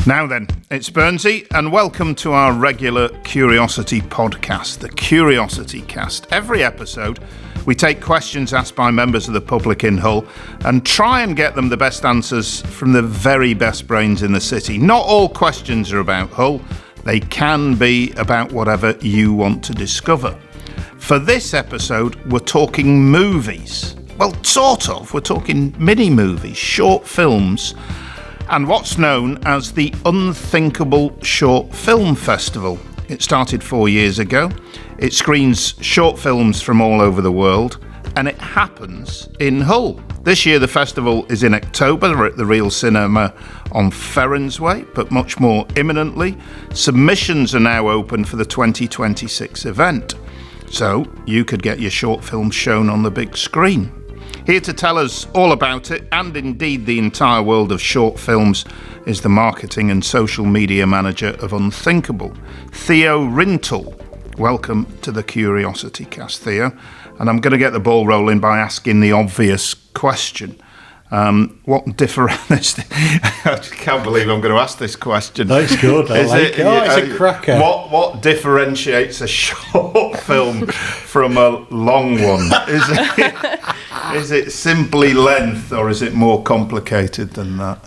Now then, it's Burnsy, and welcome to our regular Curiosity podcast, the CuriosityCast. Every episode, we take questions asked by members of the public in Hull and try and get them the best answers from the very best brains in the city. Not all questions are about Hull. They can be about whatever you want to discover. For this episode, we're talking movies. Well, sort of. We're talking mini-movies, short films, and what's known as the Unthinkable Short Film Festival. It started 4 years ago. It screens short films from all over the world, and it happens in Hull. This year the festival is in October at the Real Cinema on Ferrens Way, but much more imminently, submissions are now open for the 2026 event. So you could get your short film shown on the big screen. Here to tell us all about it, and indeed the entire world of short films, is the marketing and social media manager of Unthinkable, Theo Rintoul. Welcome to the CuriosityCast, Theo. And I'm going to get the ball rolling by asking the obvious question. What difference? I can't believe I'm going to ask this question. That's good. It's a cracker. What differentiates a short film from a long one? Is it simply length, or is it more complicated than that?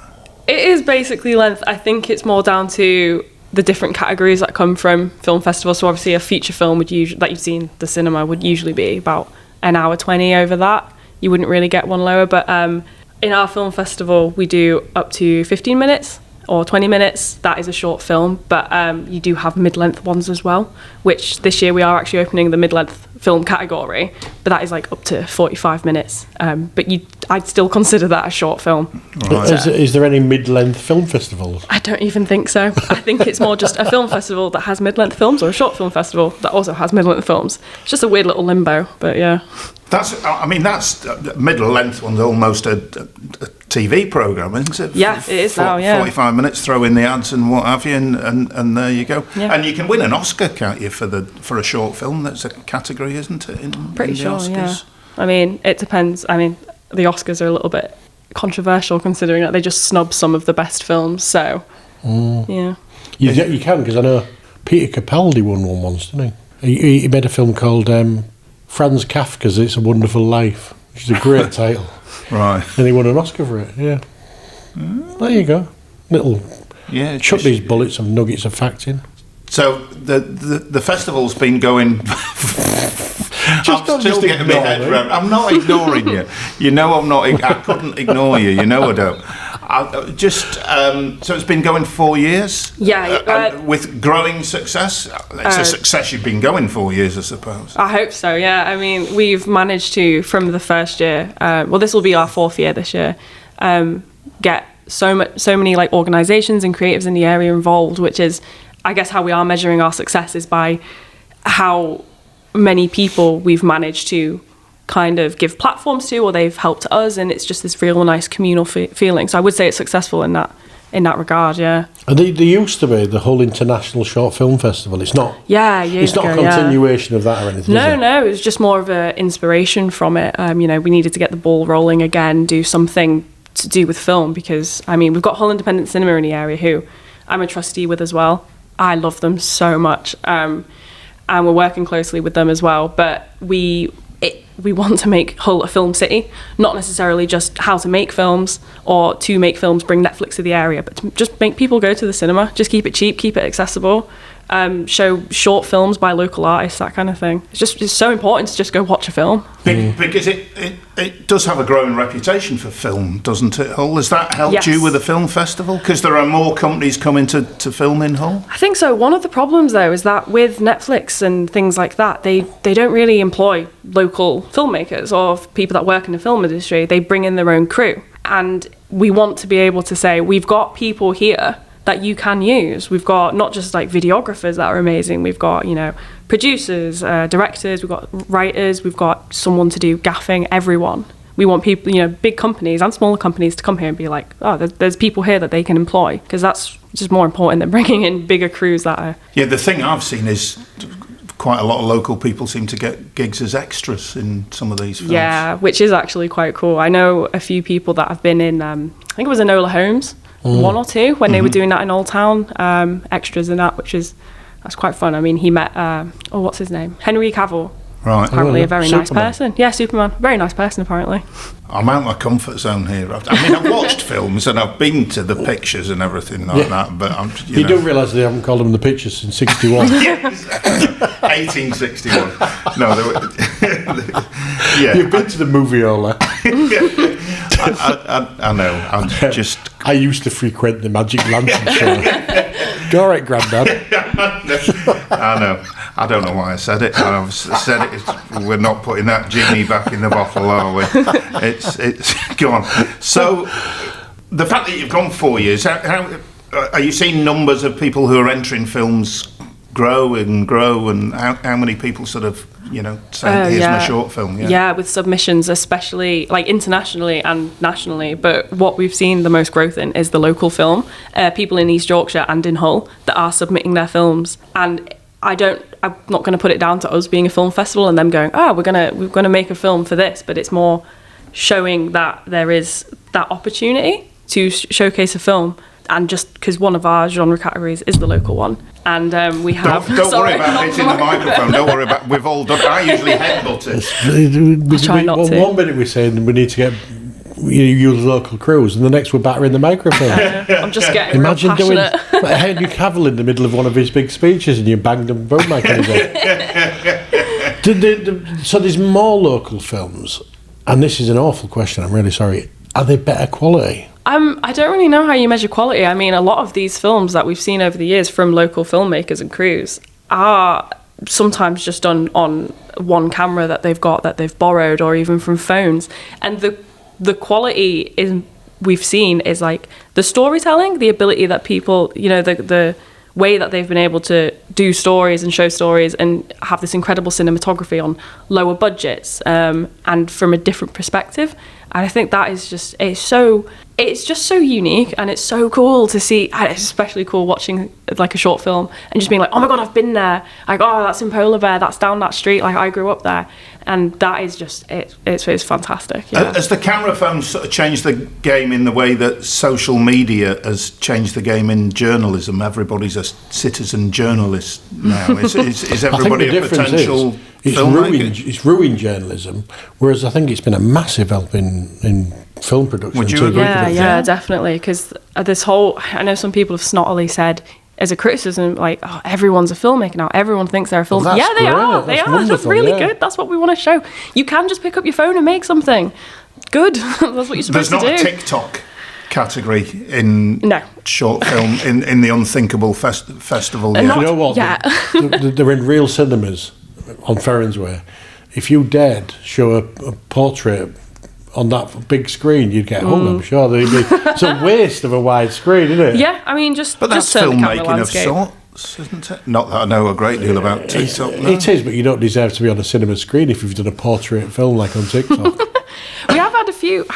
It is basically length. I think it's more down to the different categories that come from film festivals. So obviously a feature film would usually, that you've seen the cinema, would usually be about an hour 20 over that. You wouldn't really get one lower, but in our film festival, we do up to 15 minutes or 20 minutes. That is a short film, but you do have mid-length ones as well, which this year we are actually opening the mid-length film category, but that is like up to 45 minutes. But I'd still consider that a short film. Right. Is there any mid-length film festivals? I don't even think so. I think it's more just a film festival that has mid-length films, or a short film festival that also has mid-length films. It's just a weird little limbo, but yeah. That's middle-length one's almost a TV programme, isn't it? Yeah, it is now, yeah. 45 minutes, throw in the ads and what have you, and there you go. Yeah. And you can win an Oscar, can't you, for a short film? That's a category, isn't it? Pretty sure, yeah. I mean, it depends. I mean, the Oscars are a little bit controversial considering that they just snub some of the best films, so, yeah. You can, because I know Peter Capaldi won one once, didn't he? He made a film called Franz Kafka's It's a Wonderful Life, which is a great title. Right. And he won an Oscar for it, yeah. There you go. Chuck these bullets of nuggets of fact in. So the festival's been going... I'm still getting my head around. I'm not ignoring you. You know I'm not... I couldn't ignore you. You know I don't. So it's been going 4 years? Yeah. With growing success? It's a success you've been going 4 years, I suppose. I hope so, yeah. I mean, we've managed to, from the first year, this will be our fourth year this year, get so many like organisations and creatives in the area involved, which is, I guess, how we are measuring our success is by how many people we've managed to kind of give platforms to, or they've helped us, and it's just this real nice communal feeling. So I would say it's successful in that regard, yeah. And there used to be the Hull International Short Film Festival. It's not. Yeah, it's not a continuation of that or anything. No, it was just more of an inspiration from it. We needed to get the ball rolling again, do something to do with film, because we've got Hull Independent Cinema in the area, who I'm a trustee with as well. I love them so much, and we're working closely with them as well. But we want to make Hull a film city, not necessarily just how to make films or to make films, bring Netflix to the area, but to just make people go to the cinema, just keep it cheap, keep it accessible, show short films by local artists, that kind of thing. It's so important to just go watch a film. Because it does have a growing reputation for film, doesn't it, Hull? Has that helped you with the film festival? Because there are more companies coming to film in Hull? I think so. One of the problems, though, is that with Netflix and things like that, they don't really employ local filmmakers or people that work in the film industry. They bring in their own crew. And we want to be able to say, we've got people here that you can use. We've got not just like videographers that are amazing. We've got, producers, directors, we've got writers, we've got someone to do gaffing, everyone. We want people, big companies and smaller companies to come here and be like, oh, there's people here that they can employ, because that's just more important than bringing in bigger crews that are... Yeah, the thing I've seen is quite a lot of local people seem to get gigs as extras in some of these films. Yeah, which is actually quite cool. I know a few people that have been in, I think it was Enola Holmes, one or two when they were doing that in Old Town, extras and that, that's quite fun. I mean, he met, what's his name? Henry Cavill. Right. Apparently a very nice Superman. person. Yeah, Superman. Very nice person, apparently. I'm out of my comfort zone here. I've watched films and I've been to the pictures and everything like that, but You do realise they haven't called them the pictures since 61. 1861. No, they were, yeah. You've been to the moviola. I know. I used to frequent the Magic Lantern show. Go right, Grandad. I know. I don't know why I said it. I've said it. We're not putting that genie back in the bottle, are we? It's gone. So, the fact that you've gone 4 years, how are you seeing numbers of people who are entering films grow, and how many people sort of, say, here's my short film? Yeah, with submissions, especially like internationally and nationally. But what we've seen the most growth in is the local film. People in East Yorkshire and in Hull that are submitting their films. And I'm not going to put it down to us being a film festival and them going, we're gonna make a film for this. But it's more showing that there is that opportunity to showcase a film. And just because one of our genre categories is the local one, and we have. Don't worry about hitting the microphone. Don't worry about. We've all done. I usually headbutt it. Try not to. One minute we're saying we need to get use local crews, and the next we're battering the microphone. I'm just getting Imagine real doing passionate. Henry Cavill in the middle of one of his big speeches, and you banged them phone mic on his head. So there's more local films, and this is an awful question. I'm really sorry. Are they better quality? I don't really know how you measure quality. I mean, a lot of these films that we've seen over the years from local filmmakers and crews are sometimes just done on one camera that they've borrowed, or even from phones. And the quality we've seen is like the storytelling, the ability that people, the way that they've been able to do stories and show stories and have this incredible cinematography on lower budgets, and from a different perspective. And I think that is just, it's just so unique, and it's so cool to see, and it's especially cool watching like a short film and just being like, oh my God, I've been there. Like, oh, that's in Polar Bear, that's down that street, like I grew up there. And that is just, it's fantastic. Yeah. Has the camera phone sort of changed the game in the way that social media has changed the game in journalism? Everybody's a citizen journalist now. Is everybody a potential filmmaker? It's ruined journalism, whereas I think it's been a massive help in film production. Would you agree? Yeah, definitely. Because this whole, I know some people have snottily said, as a criticism, like, oh, everyone's a filmmaker now. Everyone thinks they're a filmmaker. Well, yeah, they are. That's They are. wonderful, That's really good. That's what we want to show. You can just pick up your phone and make something good. That's what you're supposed to do. There's not a TikTok category in short film in the Unthinkable festival. You know what? Yeah. They're in real cinemas on Ferrens Way. If you dared show a portrait on that big screen, you'd get hung, I'm sure. It's a waste of a wide screen, isn't it? Yeah, I mean, but that's filmmaking of sorts, isn't it? Not that I know a great deal about TikTok. It is, but you don't deserve to be on a cinema screen if you've done a portrait film like on TikTok. We have had a few,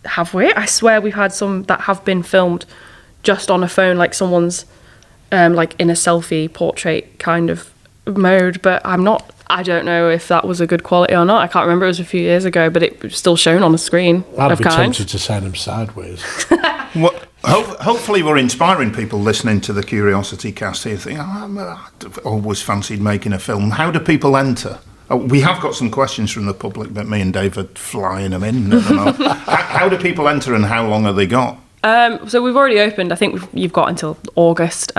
have we? I swear we've had some that have been filmed just on a phone, like someone's like in a selfie portrait kind of mode, but I don't know if that was a good quality or not. I can't remember. It was a few years ago, but it was still shown on a screen. I'd be tempted to send them sideways. Well, hopefully we're inspiring people listening to the CuriosityCast here. Think, I've always fancied making a film. How do people enter? We have got some questions from the public, but me and Dave are flying them in. How do people enter, and how long have they got? So we've already opened. I think you've got until August.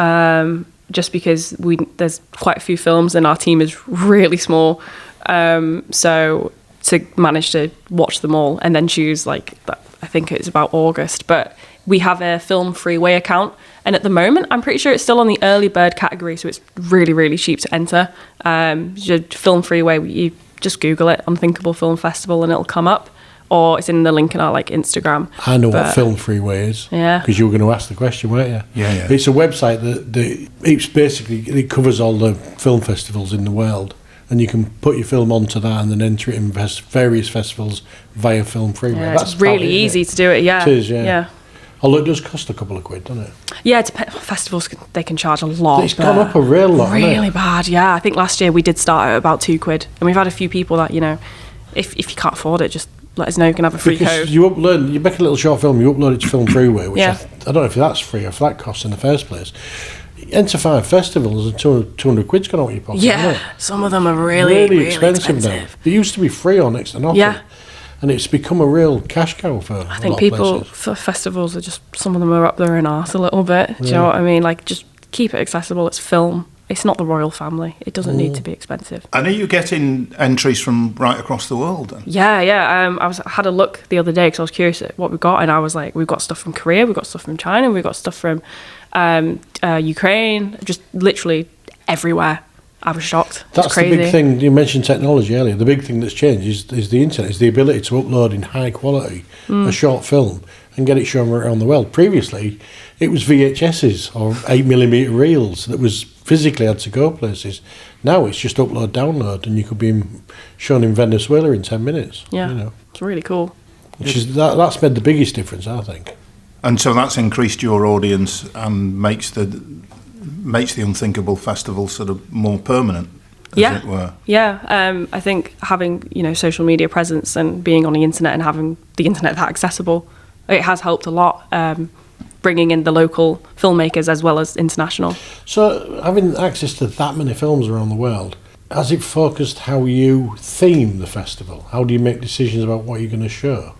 Just because there's quite a few films and our team is really small, so to manage to watch them all and then choose, like that, I think it's about August. But we have a Film Freeway account, and at the moment I'm pretty sure it's still on the early bird category, so it's really, really cheap to enter. Film Freeway, you just Google it, Unthinkable Film Festival, and it'll come up. Or it's in the link in our Instagram. I know what Film Freeway is. Yeah. Because you were going to ask the question, weren't you? Yeah. It's a website it covers all the film festivals in the world, and you can put your film onto that and then enter it in various festivals via Film Freeway. Yeah, That's it's really easy to do it. Yeah. It is. Yeah. Although it does cost a couple of quid, doesn't it? Yeah, festivals, they can charge a lot. It's gone up a real lot. Really bad. Yeah, I think last year we did start at about £2, and we've had a few people that if you can't afford it, just let us know. You can have a free Because code. you make a little short film, you upload it to Film Freeway, which Yeah. I don't know if that's free or if that costs in the first place. Enter 5 festivals and 200 quid's gone out of your pocket. Yeah, isn't it? some of them are really expensive. now. They used to be free or next to nothing. Yeah. And it's become a real cash cow for I think people for festivals are just, some of them are up their own arse a little bit. Do you know what I mean? Like, just keep it accessible. It's film. It's not the royal family. It doesn't need to be expensive. And are you getting entries from right across the world then? Yeah. I had a look the other day because I was curious at what we got, and I was like, we've got stuff from Korea, we've got stuff from China, we've got stuff from Ukraine, just literally everywhere. I was shocked. That's crazy. the big thing. You mentioned technology earlier. The big thing that's changed is the internet, is the ability to upload in high quality a short film and get it shown around the world. Previously, it was VHSs or 8mm reels that was physically had to go places. Now it's just upload, download, and you could be shown in Venezuela in 10 minutes. Yeah, you know, it's really cool. which is that's made the biggest difference, I think. And so that's increased your audience and makes the Unthinkable Festival sort of more permanent, as it were. Yeah. I think having, social media presence and being on the internet and having the internet that accessible, it has helped a lot, bringing in the local filmmakers as well as international. So having access to that many films around the world, has it focused how you theme the festival? How do you make decisions about what you're going to show?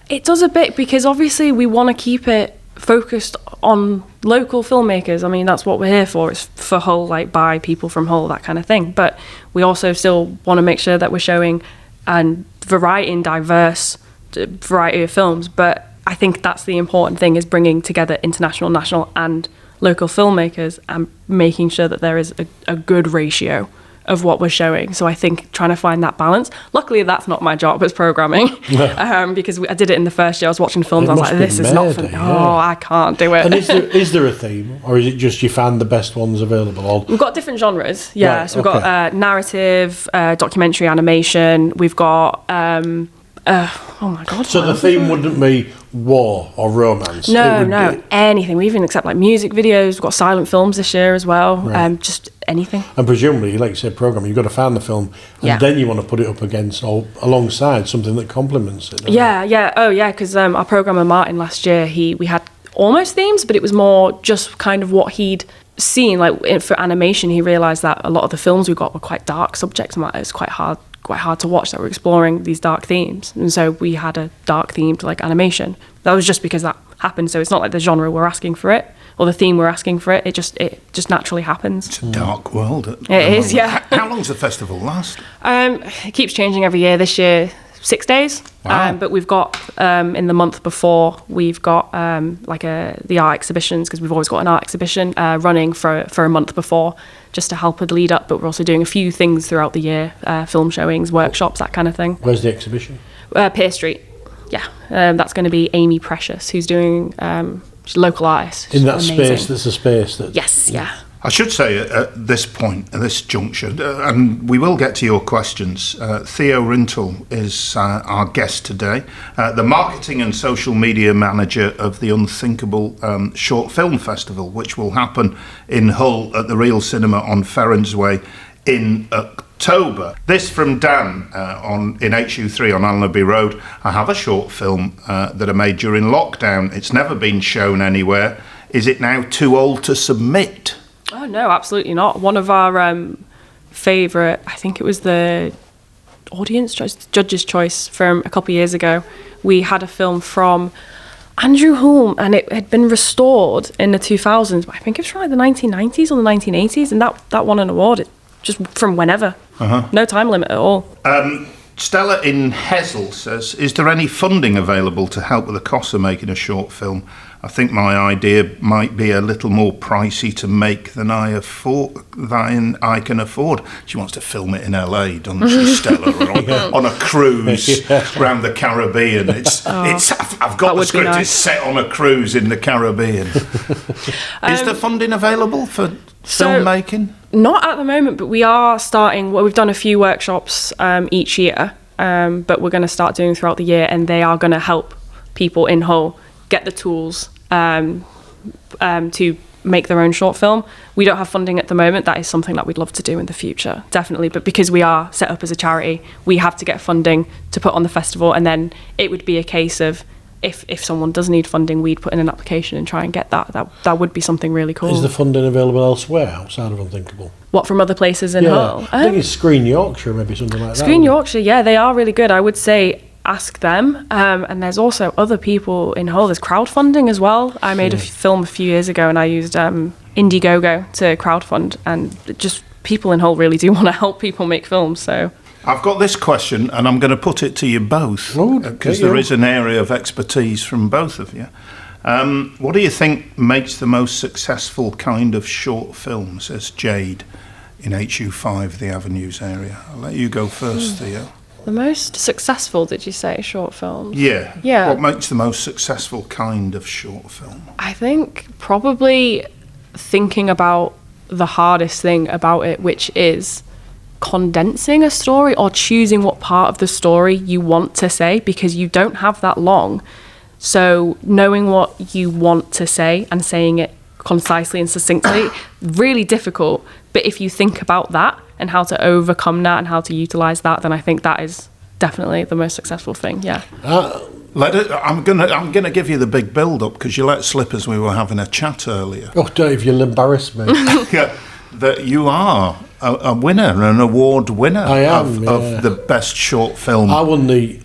It does a bit, because obviously we want to keep it focused on local filmmakers. I mean, that's what we're here for. It's for Hull, like by people from Hull, that kind of thing. But we also still want to make sure that we're showing variety and diverse variety of films. But I think that's the important thing, is bringing together international, national and local filmmakers and making sure that there is a good ratio of what we're showing. So I think trying to find that balance. Luckily, that's not my job as programming, because I did it in the first year. I was watching films, I was like, this is not for me. Oh, I can't do it. And is there a theme, or is it just you found the best ones available? We've got different genres, yeah. Right, so we've got narrative, documentary, animation. We've got, oh my God. So the theme wouldn't be war or romance? No, anything. We even accept like music videos. We've got silent films this year as well. Right. Just anything. And presumably, like you said, programming, you've got to find the film, and then you want to put it up against or alongside something that complements it. Yeah. Oh, yeah, because our programmer Martin last year, we had almost themes, but it was more just kind of what he'd seen. Like for animation, he realised that a lot of the films we got were quite dark subject matter. It's quite hard to watch that we're exploring these dark themes, and so we had a dark themed like animation. That was just because that happened. So it's not like the genre we're asking for it or the theme we're asking for it. It just naturally happens. It's a dark world. It is, yeah. How long does the festival last? It keeps changing every year. This year, 6 days. Wow. But we've got in the month before, we've got the art exhibitions, because we've always got an art exhibition running for a month before, just to help with the lead up. But we're also doing a few things throughout the year, film showings, workshops, that kind of thing. Where's the exhibition? Pier Street. Yeah, that's going to be Amy Precious, who's doing she's a local artist. In that Amazing. space, there's a space that... Yes, yeah. I should say at this point, at this juncture, and we will get to your questions, Theo Rintoul is our guest today, the marketing and social media manager of the Unthinkable Short Film Festival, which will happen in Hull at the Real Cinema on Ferrens Way in October. This from Dan in HU3 on Alnaby Road. I have a short film that I made during lockdown. It's never been shown anywhere. Is it now too old to submit? Oh, no, absolutely not. One of our favourite, I think it was the audience choice, judge's choice from a couple of years ago. We had a film from Andrew Hulme, and it had been restored in the 2000s. But I think it was from like the 1990s or the 1980s, and that won an award just from whenever. No time limit at all. Stella in Hessel says, is there any funding available to help with the cost of making a short film? I think my idea might be a little more pricey to make than I can afford. She wants to film it in LA, doesn't she, Stella? Or on a cruise around the Caribbean. I've got the script. Nice. It's set on a cruise in the Caribbean. Is there funding available for filmmaking? Not at the moment, but we are starting. Well, we've done a few workshops each year, but we're going to start doing throughout the year, and they are going to help people in Hull get the tools to make their own short film. We don't have funding at the moment. That is something that we'd love to do in the future, definitely. But because we are set up as a charity, we have to get funding to put on the festival, and then it would be a case of if someone does need funding, we'd put in an application and try and get that. That would be something really cool. Is the funding available elsewhere outside of Unthinkable? What, from other places in Hull? I think it's Screen Yorkshire, maybe something like that. Screen Yorkshire, yeah, they are really good. I would say ask them. And there's also other people in Hull. There's crowdfunding as well. I made a film a few years ago, and I used Indiegogo to crowdfund, and just people in Hull really do want to help people make films, so... I've got this question, and I'm going to put it to you both, because there is an area of expertise from both of you. What do you think makes the most successful kind of short film, says Jade in HU5, the Avenues area? I'll let you go first, Theo. The most successful, did you say, short films? Yeah. What makes the most successful kind of short film? I think probably thinking about the hardest thing about it, which is condensing a story or choosing what part of the story you want to say, because you don't have that long. So knowing what you want to say and saying it concisely and succinctly, really difficult. But if you think about that and how to overcome that and how to utilize that, then I think that is definitely the most successful thing. Yeah. I'm gonna give you the big build up, because you let slip as we were having a chat earlier. Oh, Dave, you'll embarrass me. Yeah, that you are a winner, an award winner of the best short film. I won the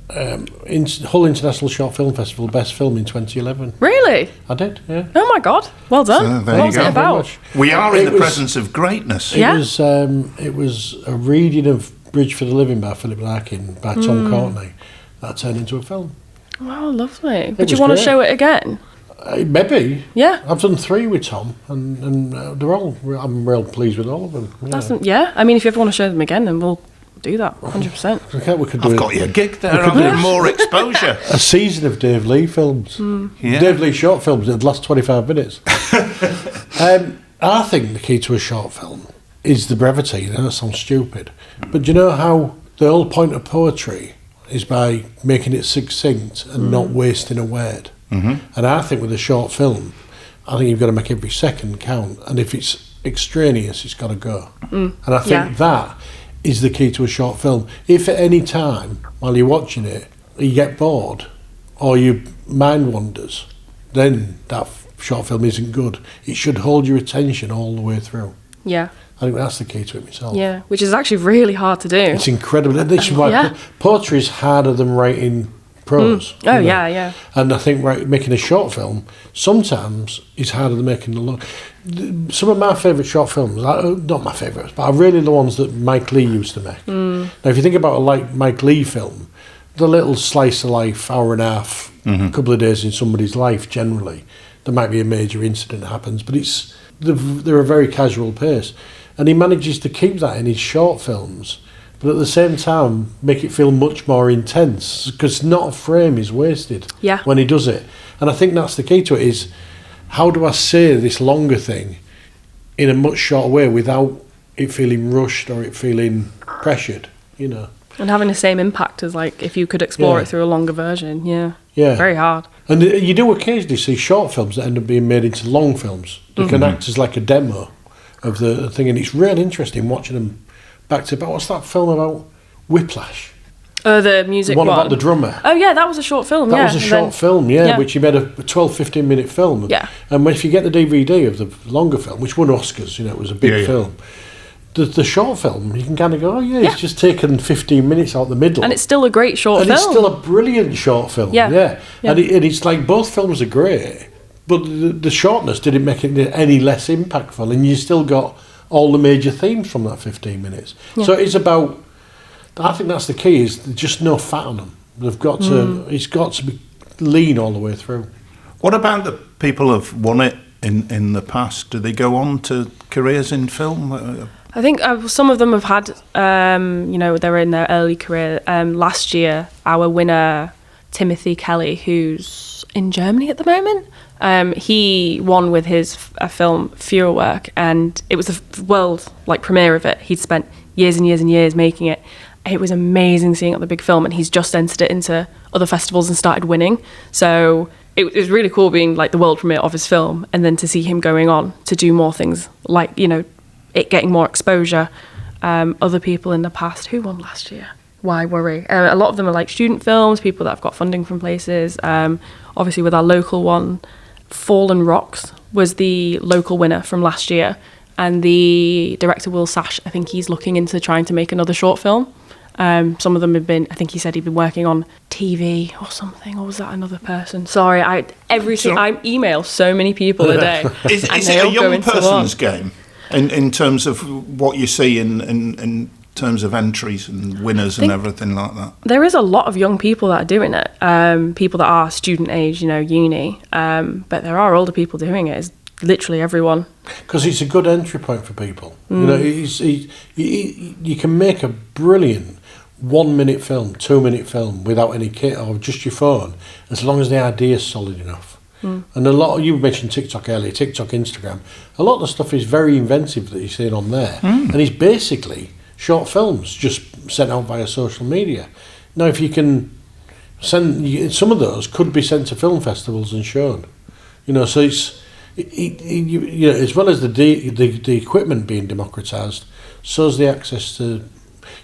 Hull International Short Film Festival Best Film in 2011. Really? I did, yeah. Oh my God, well done. So, what was it about? We are in the presence of greatness. It was a reading of Bridge for the Living by Philip Larkin by Tom Courtney that turned into a film. Wow, lovely. Would you want to show it again? Maybe. Yeah. I've done 3 with Tom, and they're all. I'm real pleased with all of them. Yeah. I mean, if you ever want to show them again, then we'll do that 100%. We could do I've got you a gig there. I've got more exposure. A season of Dave Lee films. Yeah. Dave Lee short films that last 25 minutes. I think the key to a short film is the brevity. That sounds stupid, but do you know how the whole point of poetry is by making it succinct and not wasting a word. And I think with a short film, I think you've got to make every second count, and if it's extraneous, it's got to go. And I think that is the key to a short film. If at any time while you're watching it you get bored or your mind wanders, then that short film isn't good. It should hold your attention all the way through. Yeah. I think that's the key to it myself. Yeah, which is actually really hard to do. It's incredible. This is why poetry is harder than writing prose. Oh, yeah. And I think making a short film sometimes is harder than making a long. Some of my favourite short films, not my favourites, but are really the ones that Mike Leigh used to make. Now, if you think about a Mike Leigh film, the little slice of life, hour and a half, a couple of days in somebody's life generally, there might be a major incident that happens, but they're a very casual pace. And he manages to keep that in his short films, but at the same time make it feel much more intense, because not a frame is wasted when he does it. And I think that's the key to it, is how do I say this longer thing in a much shorter way without it feeling rushed or it feeling pressured, you know. And having the same impact as like if you could explore it through a longer version, very hard. And you do occasionally see short films that end up being made into long films. They can act as like a demo of the thing, and it's really interesting watching them back to back. What's that film about? Whiplash. The music one. About the drummer. Oh yeah, that was a short film. That was a short film, which he made a 12-15 minute film. Yeah. And if you get the DVD of the longer film, which won Oscars, it was a big film. The short film, you can kind of go, it's just taken 15 minutes out the middle. And it's still a great short film. And it's still a brilliant short film. Yeah. And it's like both films are great, but the shortness didn't make it any less impactful, and you still got all the major themes from that 15 minutes. So it's about, I think that's the key, is just no fat on them. They've got to, it's got to be lean all the way through. What about the people who've won it in the past? Do they go on to careers in film? I think some of them have had, they're in their early career. Last year, our winner, Timothy Kelly, who's in Germany at the moment, he won with his film Feuerwerk, and it was the world premiere of it. He'd spent years and years and years making it. It was amazing seeing it at the big film, and he's just entered it into other festivals and started winning. So it was really cool being like the world premiere of his film, and then to see him going on to do more things, like, you know, it getting more exposure. Other people in the past, who won last year? Why worry? A lot of them are like student films, people that have got funding from places. Obviously with our local one, Fallen Rocks was the local winner from last year, and the director Will Sash, I think he's looking into trying to make another short film. Some of them have been, I think he said he'd been working on TV or something, or was that another person? Sorry, I email so many people a day. Is it a young person's game in terms of what you see in terms of entries and winners and everything like that? There is a lot of young people that are doing it, people that are student age, you know, uni, but there are older people doing it. It's literally everyone. Because it's a good entry point for people. You know, you can make a brilliant 1 minute film, 2 minute film without any kit or just your phone, as long as the idea is solid enough. And a lot of, you mentioned TikTok earlier, TikTok, Instagram, a lot of the stuff is very inventive that you're seeing on there, and it's basically short films just sent out via social media. Now, if you can send, some of those could be sent to film festivals and shown. You know, so it's you know, as well as the equipment being democratised, so's the access to.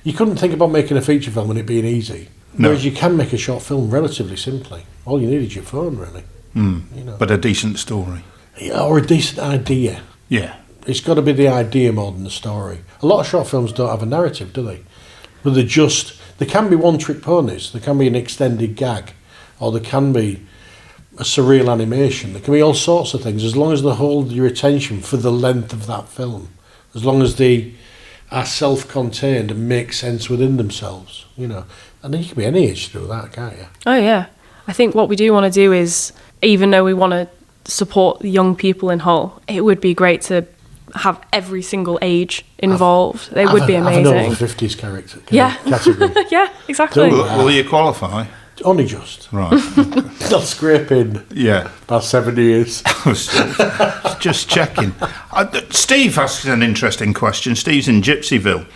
You couldn't think about making a feature film and it being easy. No. Whereas you can make a short film relatively simply. All you need is your phone, really. You know. But a decent story. Yeah, or a decent idea. Yeah. It's got to be the idea more than the story. A lot of short films don't have a narrative, do they? But they can be one-trick ponies. There can be an extended gag, or there can be a surreal animation. There can be all sorts of things, as long as they hold your attention for the length of that film. As long as they are self-contained and make sense within themselves, you know. And then you can be any age to do that, can't you? Oh yeah. I think what we do want to do is, even though we want to support the young people in Hull, it would be great to have every single age involved. It would be amazing. Have an over 50s category. Yeah, exactly. Will you qualify? Only just. Right. Not scraping. Yeah. About 7 years. Just checking. Steve asks an interesting question. Steve's in Gypsyville.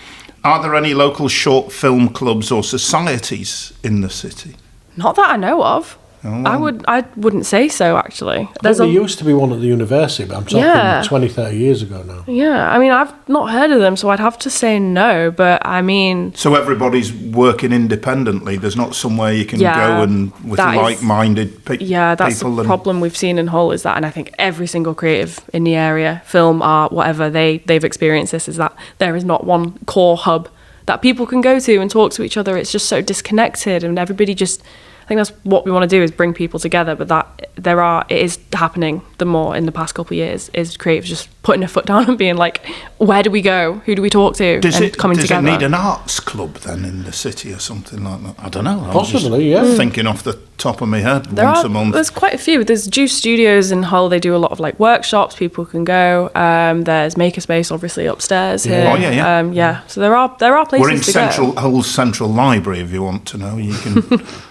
Are there any local short film clubs or societies in the city? Not that I know of. Oh. I wouldn't say so, actually. There used to be one at the university, but I'm talking 20, 30 years ago now. Yeah, I mean, I've not heard of them, so I'd have to say no, but I mean... So everybody's working independently? There's not somewhere you can go and with like-minded people? Yeah, that's the problem we've seen in Hull, is that, and I think every single creative in the area, film, art, whatever, they've experienced this, is that there is not one core hub that people can go to and talk to each other. It's just so disconnected, and everybody just... I think that's what we want to do, is bring people together, but it is happening the more in the past couple of years, is creatives just putting a foot down and being like, where do we go? Who do we talk to? Does it need an arts club then in the city or something like that? I don't know. Possibly, yeah. Thinking off the top of my head once a month. There's quite a few. There's Juice Studios in Hull. They do a lot of like workshops. People can go. There's Makerspace, obviously upstairs here. Oh yeah. So there are places to go. We're in Hull's Central Library. If you want to know, you can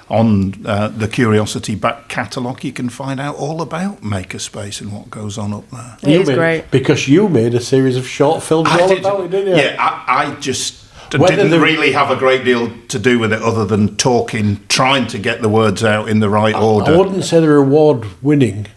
on the Curiosity back catalogue. You can find out all about Makerspace and what goes on up there. It is great. Because you made a series of short films about it, didn't you? Yeah, I just didn't really have a great deal to do with it other than trying to get the words out in the right order. I wouldn't say they're award-winning,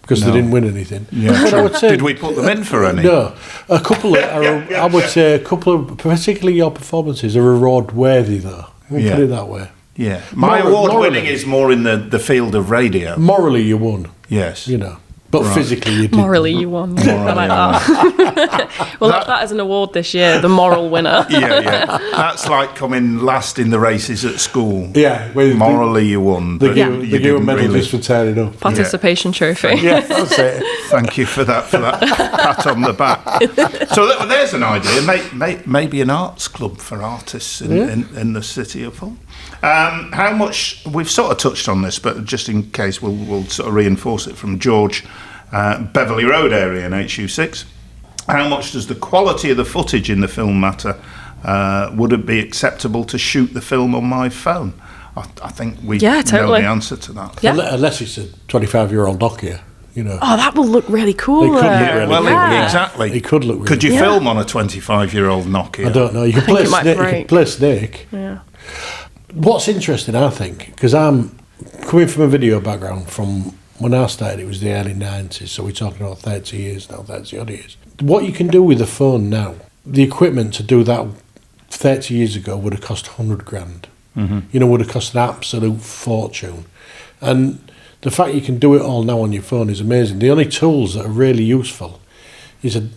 because they didn't win anything. Yeah, but I would say, did we put them in for any? No. A couple I would say a couple of, particularly your performances, are award-worthy, though. We'll put it that way. Yeah. My award-winning is more in the field of radio. Morally, you won. Yes. You know. But physically, you didn't. Morally, you won. I like that. Well, that as an award this year, the moral winner. Yeah. That's like coming last in the races at school. Yeah. Morally, you won. They give a medal just for turning up. Participation trophy. Yeah, that's it. Thank you for that pat on the back. So there's an idea. Maybe an arts club for artists in the city of Hull. How much, we've sort of touched on this, but just in case we'll sort of reinforce it from George, Beverley Road area in HU6. How much does the quality of the footage in the film matter? Would it be acceptable to shoot the film on my phone? I think we know the answer to that. Yeah. Unless it's a 25-year-old Nokia. You know. Oh, that will look really cool. It could look really exactly. It could look really Could you film on a 25-year-old Nokia? I don't know. You can play Snake. Yeah. What's interesting, I think, because I'm coming from a video background from when I started, it was the early 90s, so we're talking about 30 years now, 30 odd years. What you can do with a phone now, the equipment to do that 30 years ago would have cost 100 grand. Would have cost an absolute fortune. And the fact you can do it all now on your phone is amazing. The only tools that are really useful is a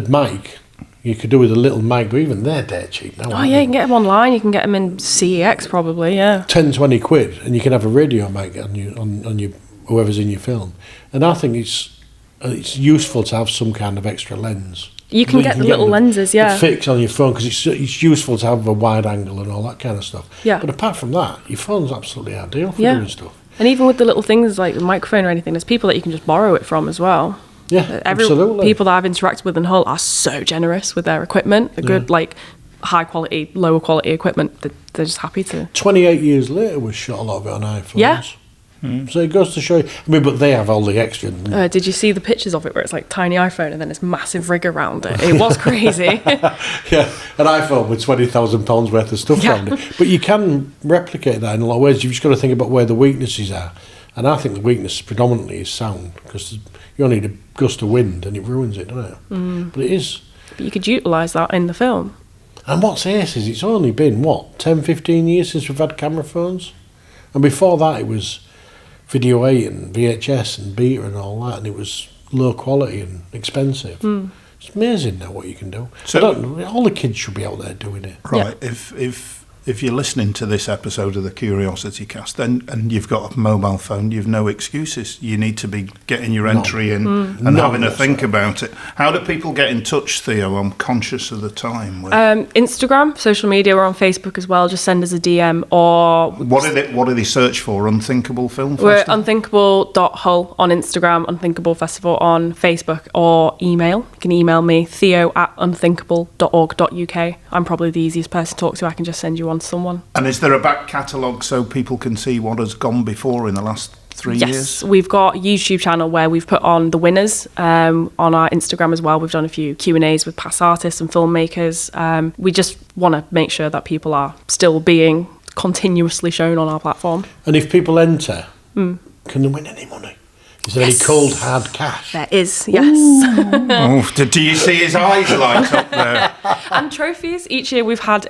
mic. You could do with a little mic, but even they're dead cheap now. Oh, yeah, you can get them online. You can get them in CEX probably, yeah. 10, 20 quid, and you can have a radio mic on your whoever's in your film. And I think it's useful to have some kind of extra lens. You can get the little lenses, yeah. Fix on your phone, because it's useful to have a wide angle and all that kind of stuff. Yeah. But apart from that, your phone's absolutely ideal for doing stuff. And even with the little things like the microphone or anything, there's people that you can just borrow it from as well. Yeah, absolutely. People that I've interacted with in Hull are so generous with their equipment. The good, high quality, lower quality equipment. They're just happy to. 28 years later, we shot a lot of it on iPhones. Yeah. So it goes to show you. I mean, but they have all the extra. Did you see the pictures of it where it's like tiny iPhone and then this massive rig around it? It was crazy. Yeah, an iPhone with £20,000 worth of stuff around it. But you can replicate that in a lot of ways. You've just got to think about where the weaknesses are. And I think the weakness predominantly is sound, because you only need a gust of wind and it ruins it, doesn't it? But it is. But you could utilise that in the film. And what's ace is it's only been, 10, 15 years since we've had camera phones? And before that it was Video 8 and VHS and Beta and all that, and it was low quality and expensive. It's amazing now what you can do. So all the kids should be out there doing it. Right, yeah. If you're listening to this episode of the Curiosity Cast and you've got a mobile phone, you've no excuses. You need to be getting your entry in and having a think about it. How do people get in touch, Theo? I'm conscious of the time. Instagram, social media, we're on Facebook as well. Just send us a DM or... What do they search for? Unthinkable Film Festival? We're unthinkable.hull on Instagram, Unthinkable Festival on Facebook, or email. You can email me, theo@unthinkable.org.uk. I'm probably the easiest person to talk to. I can just send you on to someone. And is there a back catalogue so people can see what has gone before in the last 3 years? Yes, we've got a YouTube channel where we've put on the winners on our Instagram as well. We've done a few Q&As with past artists and filmmakers. We just want to make sure that people are still being continuously shown on our platform. And if people enter, can they win any money? Is there any cold, hard cash? There is, yes. Oh, do you see his eyes light up there? And trophies. Each year we've had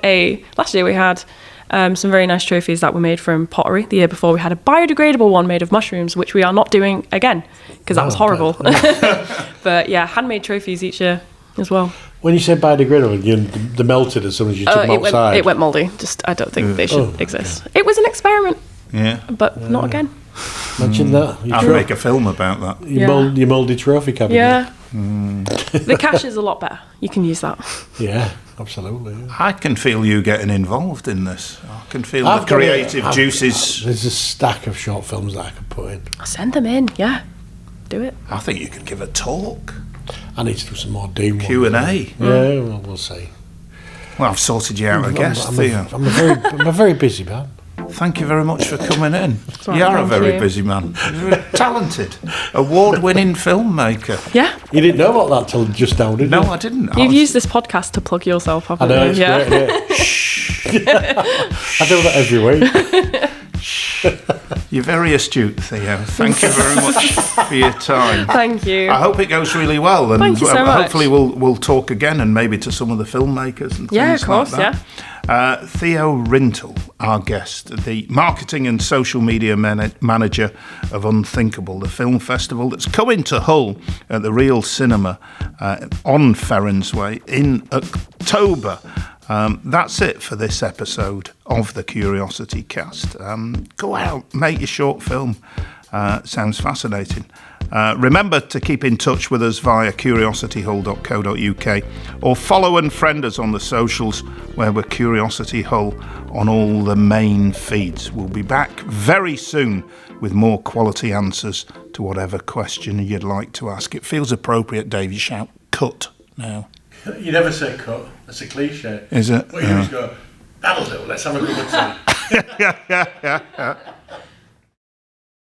last year we had some very nice trophies that were made from pottery. The year before we had a biodegradable one made of mushrooms, which we are not doing again, because that was horrible. But yeah, handmade trophies each year as well. When you say biodegradable, they melted as soon as you took them outside? It went mouldy. I don't think they should exist. Okay. It was an experiment. Yeah. But not again. Imagine that. I'll make a film about that. Your mouldy trophy cabinet. Yeah. The cash is a lot better. You can use that. Yeah, absolutely. Yeah. I can feel you getting involved in this. I can feel the creative juices. There's a stack of short films that I could put in. I'll send them in, yeah. Do it. I think you could give a talk. I need to do some more Dean Q&A. Yeah, well, we'll see. Well, I've sorted you out a guest, Theo. I'm a very busy man. Thank you very much for coming in. You are a very busy man. You're a talented, award-winning filmmaker. Yeah. You didn't know about that till just now, did you? No, I didn't. You've used this podcast to plug yourself, haven't you? I know, it's great, yeah. Shh. I do that every week. You're very astute, Theo. Thank you very much for your time. Thank you. I hope it goes really well. And thank you so much. Hopefully we'll talk again, and maybe to some of the filmmakers and things of course, like that. Yeah. Theo Rintoul, our guest, the marketing and social media manager of Unthinkable, the film festival that's coming to Hull at the Real Cinema on Ferrens Way in October. That's it for this episode of the Curiosity Cast. Go out, make your short film. Sounds fascinating. Remember to keep in touch with us via curiosityhull.co.uk or follow and friend us on the socials where we're Curiosity Hull on all the main feeds. We'll be back very soon with more quality answers to whatever question you'd like to ask. It feels appropriate, Dave. You shout, cut now. You never say cut. That's a cliche. Is it? Well, you just go, that'll do. Let's have a good one. Yeah.